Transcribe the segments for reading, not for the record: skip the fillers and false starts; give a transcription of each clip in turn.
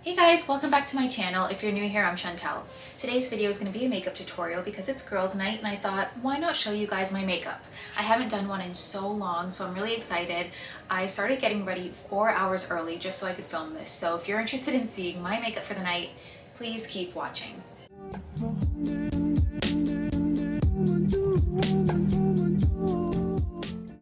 Hey guys, welcome back to my channel. If you're new here, I'm Chantel. Today's video is going to be a makeup tutorial because it's girls' night and I thought, why not show you guys my makeup? I haven't done one in so long, so I'm really excited. I started getting ready 4 hours early just so I could film this. So if you're interested in seeing my makeup for the night, please keep watching.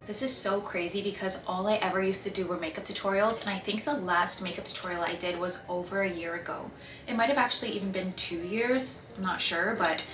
This is so crazy because all I ever used to do were makeup tutorials, and I think the last makeup tutorial I did was over a year ago. It might have actually even been 2 years, I'm not sure, but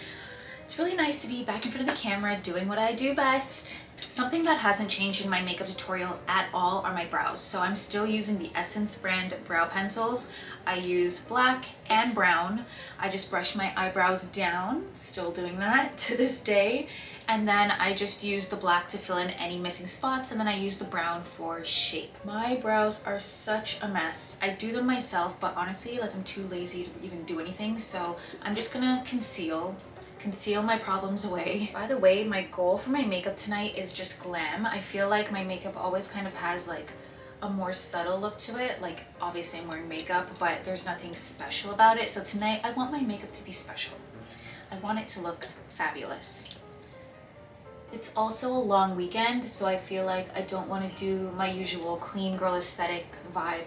it's really nice to be back in front of the camera doing what I do best. Something that hasn't changed in my makeup tutorial at all are my brows. So I'm still using the Essence brand brow pencils. I use black and brown. I just brush my eyebrows down, still doing that to this day. And then I just use the black to fill in any missing spots, and then I use the brown for shape. My brows are such a mess. I do them myself, but honestly, like, I'm too lazy to even do anything, so I'm just gonna conceal my problems away. By the way, my goal for my makeup tonight is just glam. I feel like my makeup always kind of has like a more subtle look to it. Like, obviously I'm wearing makeup, but there's nothing special about it. So tonight I want my makeup to be special. I want it to look fabulous. It's also a long weekend, so I feel like I don't want to do my usual clean girl aesthetic vibe.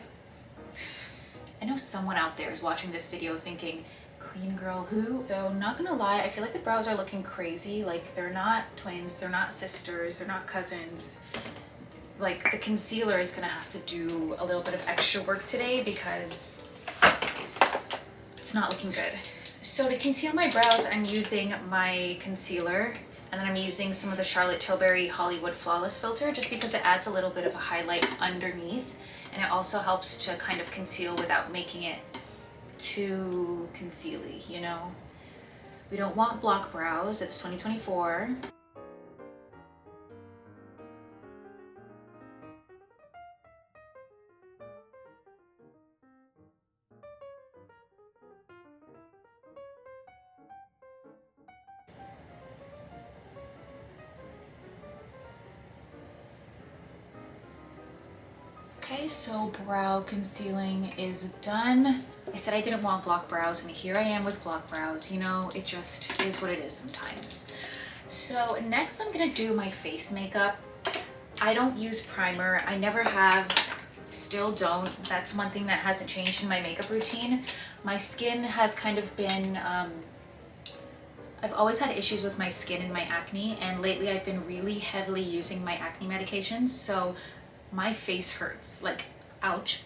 I know someone out there is watching this video thinking, clean girl who? So not gonna lie, I feel like the brows are looking crazy. Like, they're not twins, they're not sisters, they're not cousins. Like, the concealer is gonna have to do a little bit of extra work today because it's not looking good. So to conceal my brows, I'm using my concealer, and then I'm using some of the Charlotte Tilbury Hollywood Flawless filter just because it adds a little bit of a highlight underneath, and it also helps to kind of conceal without making it too concealy, you know? We don't want block brows, it's 2024. Okay, so brow concealing is done. I said I didn't want block brows, and here I am with block brows. You know, it just is what it is sometimes. So next I'm gonna do my face makeup. I don't use primer. I never have, still don't. That's one thing that hasn't changed in my makeup routine. My skin has kind of been, I've always had issues with my skin and my acne, and lately I've been really heavily using my acne medications, so my face hurts, like, ouch.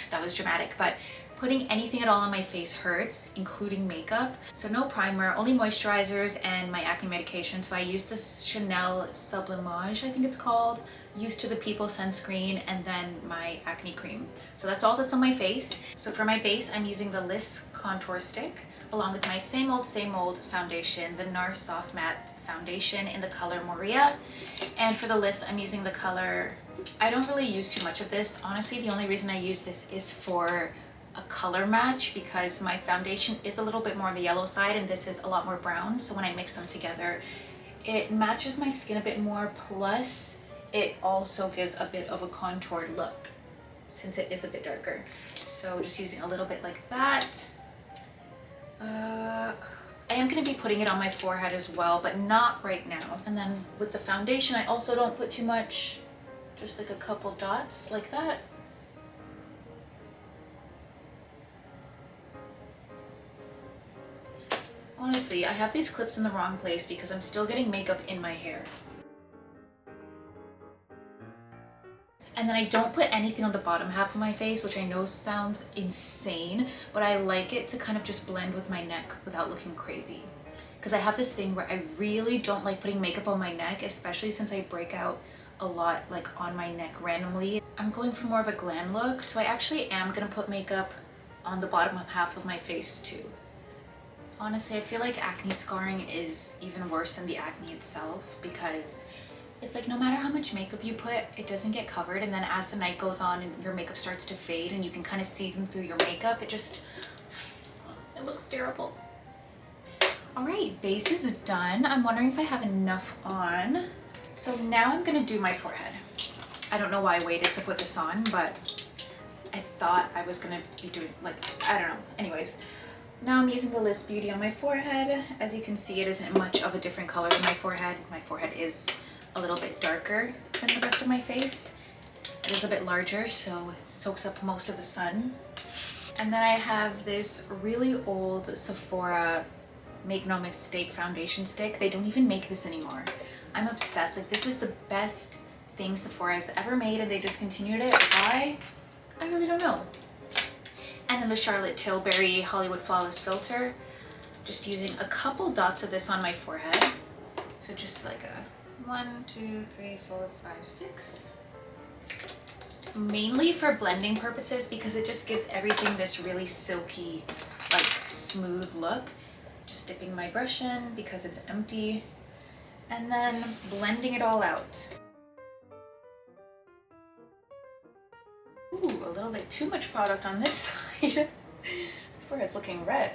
That was dramatic, but putting anything at all on my face hurts, including makeup. So no primer, only moisturizers and my acne medication. So I use this Chanel Sublimage, I think it's called, Youth to the People sunscreen, and then my acne cream. So that's all that's on my face. So for my base, I'm using the Liss Contour Stick, along with my same old foundation, the NARS Soft Matte Foundation in the color Moria. And for the Liss, I'm using the color, I don't really use too much of this. Honestly, the only reason I use this is for a color match because my foundation is a little bit more on the yellow side and this is a lot more brown. So when I mix them together, it matches my skin a bit more, plus it also gives a bit of a contoured look since it is a bit darker. So just using a little bit like that. I am going to be putting it on my forehead as well, but not right now. And then with the foundation, I also don't put too much, just like a couple dots like that. Honestly, I have these clips in the wrong place because I'm still getting makeup in my hair. And then I don't put anything on the bottom half of my face, which I know sounds insane, but I like it to kind of just blend with my neck without looking crazy. Because I have this thing where I really don't like putting makeup on my neck, especially since I break out a lot like on my neck randomly. I'm going for more of a glam look, so I actually am gonna put makeup on the bottom half of my face too. Honestly, I feel like acne scarring is even worse than the acne itself because it's like no matter how much makeup you put, it doesn't get covered, and then as the night goes on and your makeup starts to fade and you can kind of see them through your makeup, it looks terrible. All right, base is done. I'm wondering if I have enough on. So now I'm gonna do my forehead. I don't know why I waited to put this on, but I thought I was gonna be doing, like, I don't know. Anyways, now I'm using the Liss Beauty on my forehead. As you can see, it isn't much of a different color than my forehead. My forehead is a little bit darker than the rest of my face. It is a bit larger, so it soaks up most of the sun. And then I have this really old Sephora Make No Mistake foundation stick. They don't even make this anymore. I'm obsessed. Like, this is the best thing Sephora has ever made, and they discontinued it. Why? I really don't know. And then the Charlotte Tilbury Hollywood Flawless Filter. Just using a couple dots of this on my forehead. So just like a 1, 2, 3, 4, 5, 6. Mainly for blending purposes, because it just gives everything this really silky, like smooth look. Just dipping my brush in because it's empty, and then blending it all out. Ooh, a little bit too much product on this side. Forehead's looking red.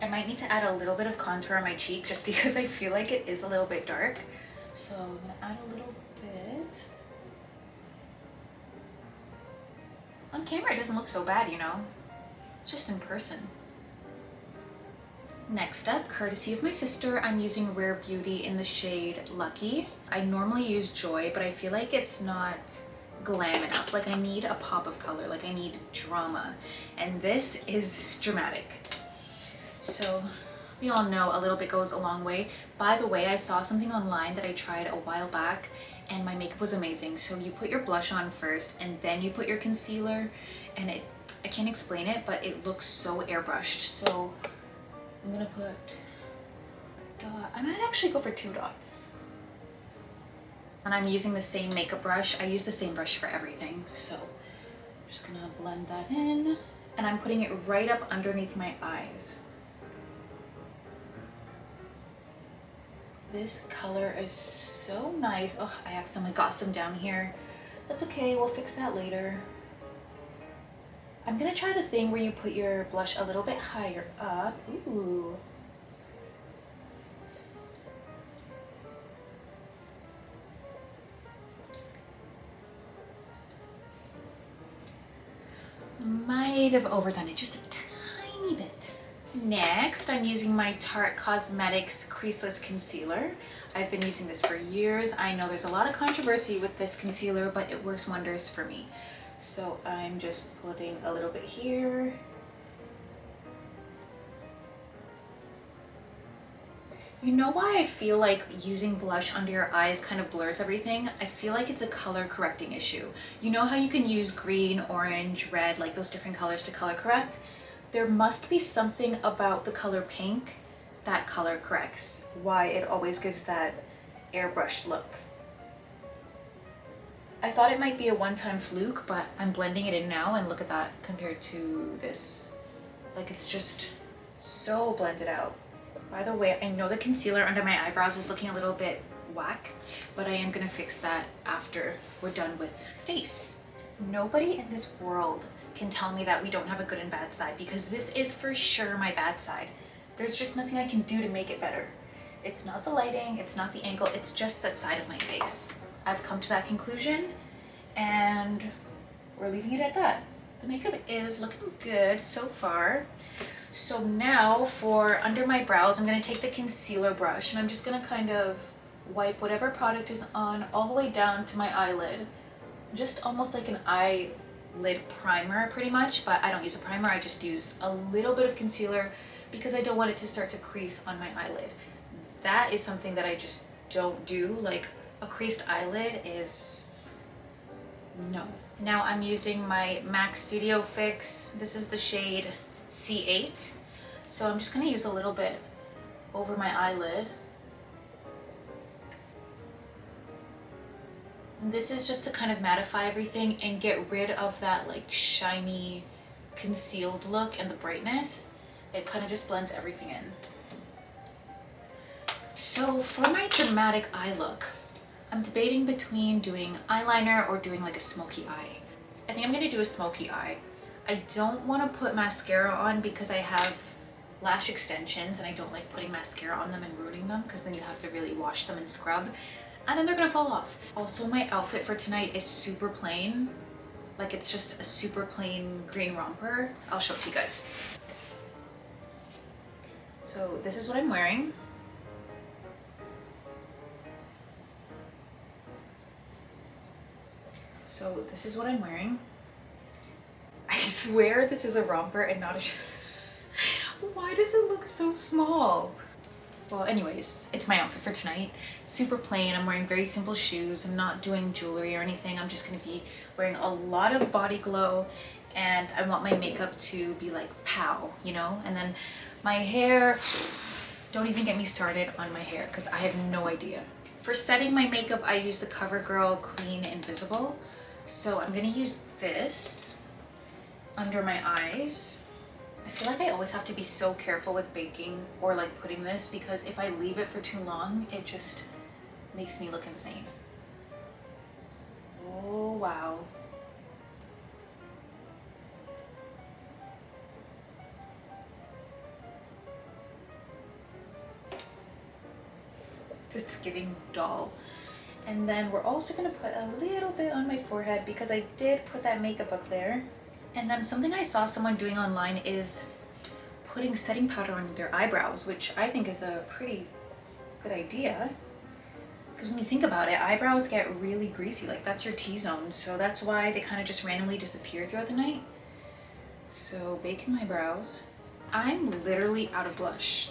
I might need to add a little bit of contour on my cheek just because I feel like it is a little bit dark. So I'm gonna add a little bit. On camera it doesn't look so bad, you know? It's just in person. Next up, courtesy of my sister, I'm using Rare Beauty in the shade Lucky. I normally use Joy, but I feel like it's not glam enough. Like, I need a pop of color, like I need drama. And this is dramatic. So we all know a little bit goes a long way. By the way, I saw something online that I tried a while back and my makeup was amazing. So you put your blush on first and then you put your concealer, and I can't explain it, but it looks so airbrushed. So I'm gonna put a dot. I might actually go for 2 dots. And I'm using the same makeup brush. I use the same brush for everything. So I'm just gonna blend that in, and I'm putting it right up underneath my eyes. This color is so nice. Oh, I accidentally got some down here. That's okay, we'll fix that later. I'm gonna try the thing where you put your blush a little bit higher up. Ooh. Might have overdone it just a tiny bit. Next, I'm using my Tarte Cosmetics Creaseless Concealer. I've been using this for years. I know there's a lot of controversy with this concealer, but it works wonders for me. So I'm just putting a little bit here. You know why I feel like using blush under your eyes kind of blurs everything? I feel like it's a color correcting issue. You know how you can use green, orange, red, like those different colors to color correct? There must be something about the color pink that color corrects, why it always gives that airbrushed look. I thought it might be a one-time fluke, but I'm blending it in now, and look at that compared to this. Like, it's just so blended out. By the way, I know the concealer under my eyebrows is looking a little bit whack, but I am gonna fix that after we're done with face. Nobody in this world can tell me that we don't have a good and bad side, because this is for sure my bad side. There's just nothing I can do to make it better. It's not the lighting, it's not the angle, it's just that side of my face. I've come to that conclusion, and we're leaving it at that. The makeup is looking good so far. So now for under my brows, I'm gonna take the concealer brush and I'm just gonna kind of wipe whatever product is on all the way down to my eyelid. Just almost like an eyelid primer pretty much, but I don't use a primer, I just use a little bit of concealer because I don't want it to start to crease on my eyelid. That is something that I just don't do. Like, a creased eyelid is no. Now I'm using my MAC Studio Fix. This is the shade C8. So I'm just gonna use a little bit over my eyelid. And this is just to kind of mattify everything and get rid of that like shiny concealed look and the brightness. It kind of just blends everything in. So for my dramatic eye look, I'm debating between doing eyeliner or doing like a smoky eye. I think I'm gonna do a smoky eye. I don't want to put mascara on because I have lash extensions and I don't like putting mascara on them and ruining them, because then you have to really wash them and scrub and then they're gonna fall off. Also, my outfit for tonight is super plain. Like it's just a super plain green romper. I'll show it to you guys. So this is what I'm wearing. So this is what I'm wearing. I swear this is a romper and not a Why does it look so small? Well, anyways, it's my outfit for tonight. It's super plain. I'm wearing very simple shoes. I'm not doing jewelry or anything. I'm just gonna be wearing a lot of body glow, and I want my makeup to be like pow, you know? And then my hair, don't even get me started on my hair because I have no idea. For setting my makeup, I use the CoverGirl Clean Invisible. So I'm gonna use this under my eyes. I feel like I always have to be so careful with baking or like putting this, because if I leave it for too long, it just makes me look insane. Oh, wow. It's giving doll. And then we're also gonna put a little bit on my forehead because I did put that makeup up there. And then something I saw someone doing online is putting setting powder on their eyebrows, which I think is a pretty good idea. Because when you think about it, eyebrows get really greasy, like that's your T-zone. So that's why they kind of just randomly disappear throughout the night. So baking my brows. I'm literally out of blush.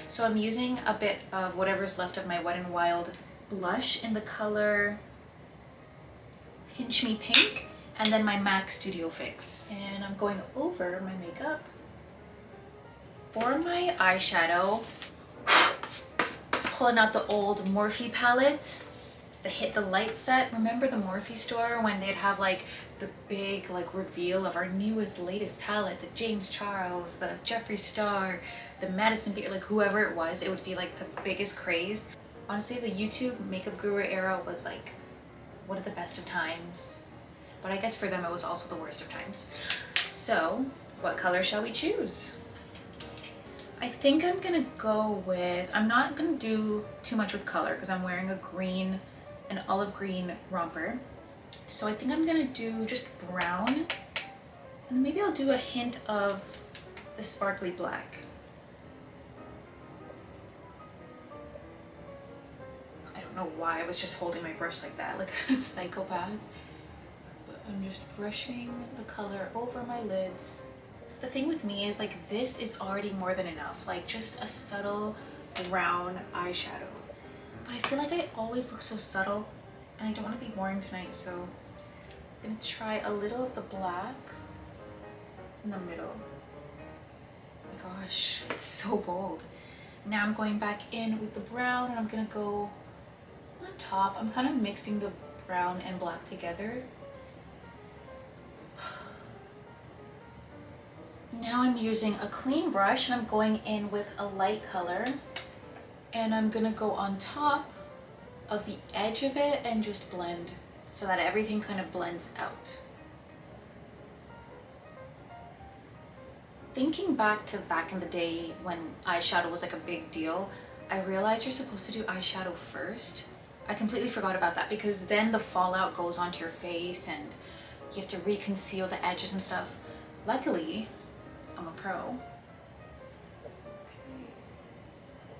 So I'm using a bit of whatever's left of my Wet n Wild blush in the color Pinch Me Pink, and then my MAC Studio Fix. And I'm going over my makeup. For my eyeshadow, pulling out the old Morphe palette, the Hit the Light set. Remember the Morphe store when they'd have like the big like reveal of our newest, latest palette, the James Charles, the Jeffree Star, the Madison Beer, like whoever it was, it would be like the biggest craze. Honestly, the YouTube makeup guru era was like one of the best of times, but I guess for them it was also the worst of times. So what color shall we choose? I think I'm gonna go with, I'm not gonna do too much with color because I'm wearing a green, an olive green romper. So I think I'm gonna do just brown, and maybe I'll do a hint of the sparkly black. I don't know why I was just holding my brush like that, like a psychopath. But I'm just brushing the color over my lids. The thing with me is like this is already more than enough, like just a subtle brown eyeshadow. But I feel like I always look so subtle and I don't want to be boring tonight, so I'm gonna try a little of the black in the middle. Oh my gosh, it's so bold. Now I'm going back in with the brown and I'm gonna go on top. I'm kind of mixing the brown and black together. Now I'm using a clean brush and I'm going in with a light color, and I'm gonna go on top of the edge of it and just blend so that everything kind of blends out. Thinking back in the day when eyeshadow was like a big deal, I realized you're supposed to do eyeshadow first. I completely forgot about that because then the fallout goes onto your face and you have to reconceal the edges and stuff. Luckily, I'm a pro. Okay.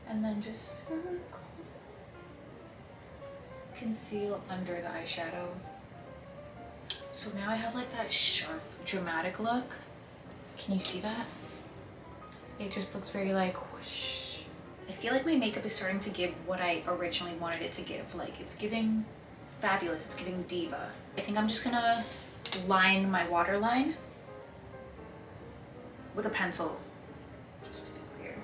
And then just circle. Conceal under the eyeshadow. So now I have like that sharp, dramatic look. Can you see that? It just looks very like whoosh. I feel like my makeup is starting to give what I originally wanted it to give. Like it's giving fabulous, it's giving diva. I think I'm just gonna line my waterline with a pencil, just to be clear.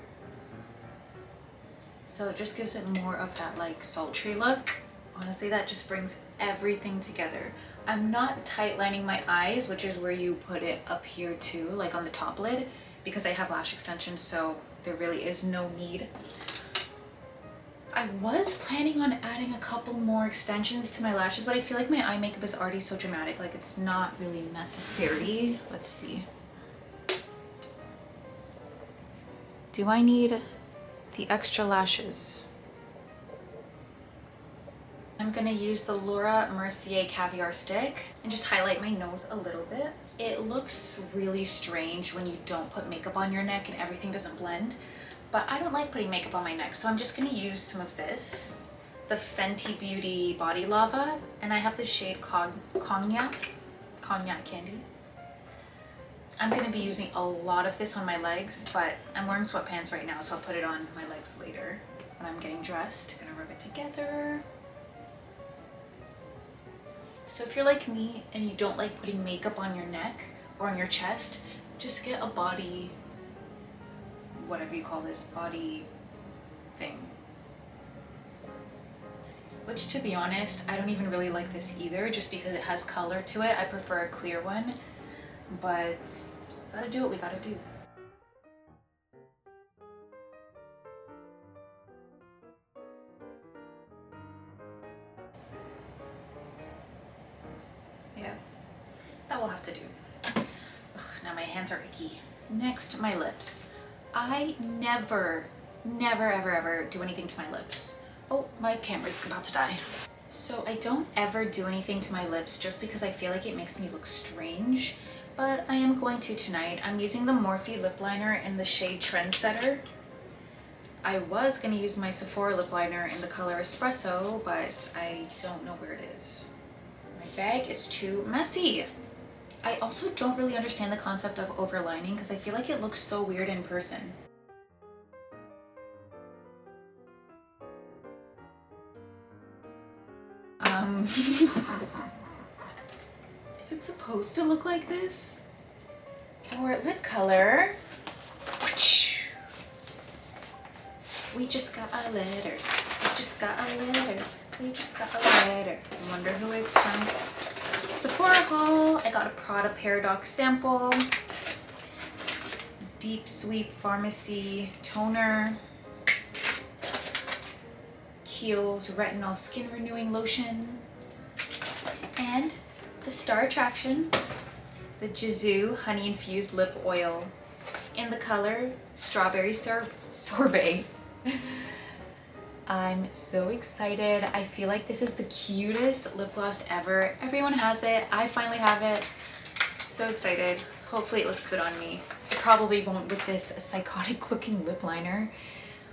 So it just gives it more of that like sultry look. Honestly, that just brings everything together. I'm not tight lining my eyes, which is where you put it up here too, like on the top lid, because I have lash extensions, so there really is no need. I was planning on adding a couple more extensions to my lashes, but I feel like my eye makeup is already so dramatic, like it's not really necessary. Let's see. Do I need the extra lashes? I'm gonna use the Laura Mercier Caviar Stick and just highlight my nose a little bit. It looks really strange when you don't put makeup on your neck and everything doesn't blend, but I don't like putting makeup on my neck, so I'm just gonna use some of this, the Fenty Beauty Body Lava, and I have the shade Cognac Candy. I'm gonna be using a lot of this on my legs, but I'm wearing sweatpants right now, so I'll put it on my legs later when I'm getting dressed. I'm gonna rub it together. So if you're like me and you don't like putting makeup on your neck or on your chest, just get a body, whatever you call this, body thing. Which, to be honest, I don't even really like this either, just because it has color to it. I prefer a clear one, but gotta do what we gotta do. Yeah, that will have to do. Ugh, now my hands are icky. Next, my lips. I never ever do anything to my lips. Oh, my camera's about to die. So I don't ever do anything to my lips just because I feel like it makes me look strange, but I am going to tonight. I'm using the Morphe lip liner in the shade Trendsetter. I was gonna use my Sephora lip liner in the color Espresso, but I don't know where it is. My bag is too messy. I also don't really understand the concept of overlining because I feel like it looks so weird in person. Is it supposed to look like this? For lip color, we just got a letter. We just got a letter. We just got a letter. I wonder who it's from. Sephora haul. I got a Prada Paradox sample. Deep Sweep Pharmacy toner. Kiehl's Retinol Skin Renewing Lotion. And the star attraction, the Jizu Honey Infused Lip Oil in the color Strawberry Sorbet. I'm so excited. I feel like this is the cutest lip gloss ever. Everyone has it. I finally have it. So excited. Hopefully it looks good on me. I probably won't with this psychotic looking lip liner.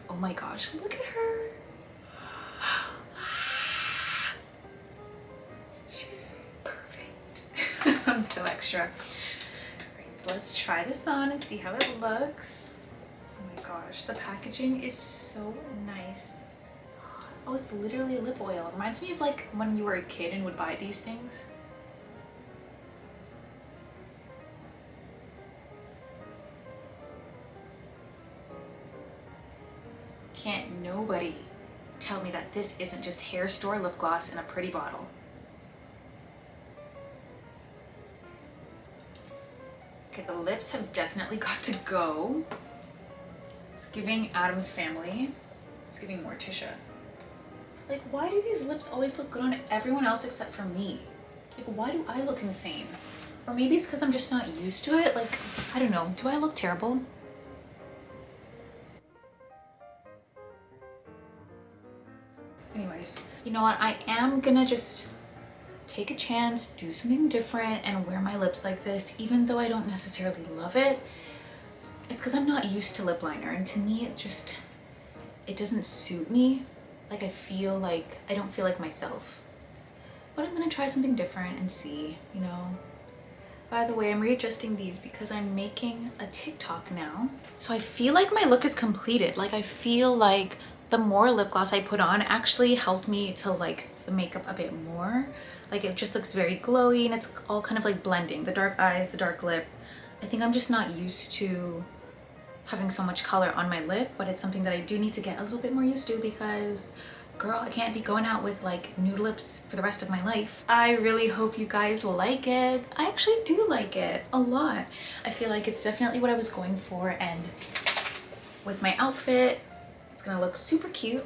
Oh my gosh, look at her. She's perfect. I'm so extra. Alright, so let's try this on and see how it looks. Oh my gosh, the packaging is so nice. Oh, it's literally lip oil. It reminds me of like when you were a kid and would buy these things. Can't nobody tell me that this isn't just hair store lip gloss in a pretty bottle. Okay, the lips have definitely got to go. It's giving Addams Family. It's giving Morticia. Like, why do these lips always look good on everyone else except for me? Like, why do I look insane? Or maybe it's because I'm just not used to it. Like, I don't know. Do I look terrible? Anyways, you know what? I am gonna just take a chance, do something different, and wear my lips like this, even though I don't necessarily love it. It's because I'm not used to lip liner, and to me, it doesn't suit me. Like, I don't feel like myself. But I'm gonna try something different and see, you know. By the way, I'm readjusting these because I'm making a TikTok now. So I feel like my look is completed. Like, I feel like the more lip gloss I put on actually helped me to like the makeup a bit more. Like, it just looks very glowy and it's all kind of like blending. The dark eyes, the dark lip. I think I'm just not used to having so much color on my lip, but it's something that I do need to get a little bit more used to because, girl, I can't be going out with like nude lips for the rest of my life. I really hope you guys like it. I actually do like it a lot. I feel like it's definitely what I was going for, and with my outfit, it's gonna look super cute.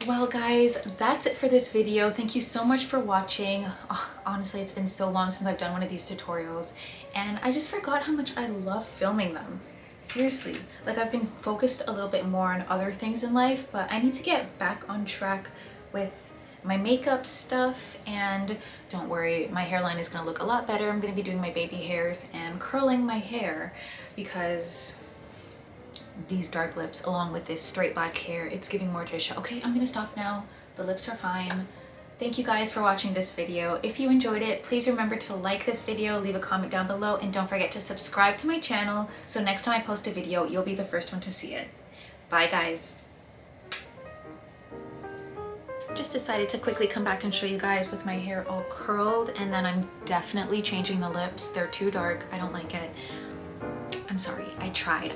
Well guys, that's it for this video. Thank you so much for watching. Oh, honestly, it's been so long since I've done one of these tutorials and I just forgot how much I love filming them. Seriously, like, I've been focused a little bit more on other things in life, but I need to get back on track with my makeup stuff, and don't worry, my hairline is gonna look a lot better. I'm gonna be doing my baby hairs and curling my hair because these dark lips along with this straight black hair, it's giving Morticia. Okay, I'm gonna stop now. The lips are fine. Thank you guys for watching this video. If you enjoyed it, please remember to like this video, leave a comment down below, and don't forget to subscribe to my channel so next time I post a video, you'll be the first one to see it. Bye guys. Just decided to quickly come back and show you guys with my hair all curled, and then I'm definitely changing the lips. They're too dark. I don't like it. I'm sorry. I tried.